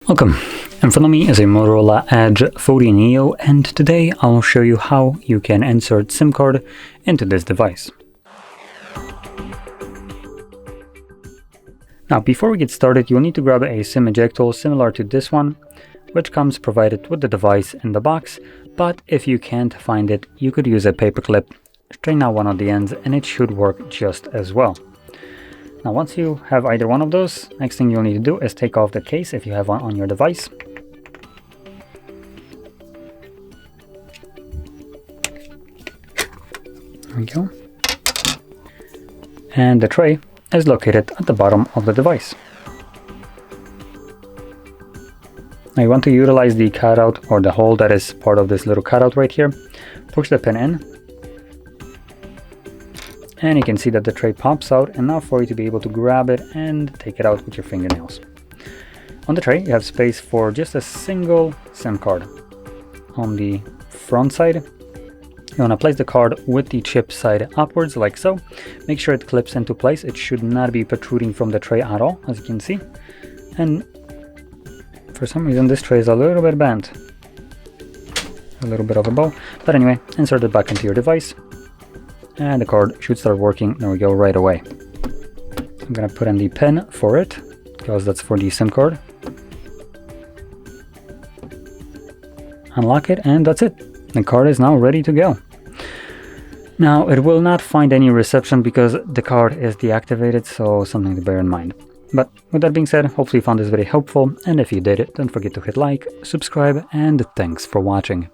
Welcome. In front of me is a Motorola Edge 40 Neo, and today I'll show you how you can insert SIM card into this device. Now, before we get started, you'll need to grab a SIM eject tool similar to this one, which comes provided with the device in the box, but if you can't find it, you could use a paper clip, straighten out one of the ends, and it should work just as well. Now, once you have either one of those, next thing you'll need to do is take off the case if you have one on your device. There we go. And the tray is located at the bottom of the device. Now you want to utilize the cutout or the hole that is part of this little cutout right here. Push the pin in. And you can see that the tray pops out enough for you to be able to grab it and take it out with your fingernails. On the tray, you have space for just a single SIM card. On the front side, you want to place the card with the chip side upwards like so. Make sure it clips into place. It should not be protruding from the tray at all, as you can see. And for some reason, this tray is a little bit bent. A little bit of a bow. But anyway, insert it back into your device. And the card should start working. There we go, right away. I'm gonna put in the pin for it, because that's for the SIM card. Unlock it, and that's it. The card is now ready to go. Now, it will not find any reception because the card is deactivated, so something to bear in mind. But with that being said, hopefully you found this very helpful, and if you did, don't forget to hit like, subscribe, and thanks for watching.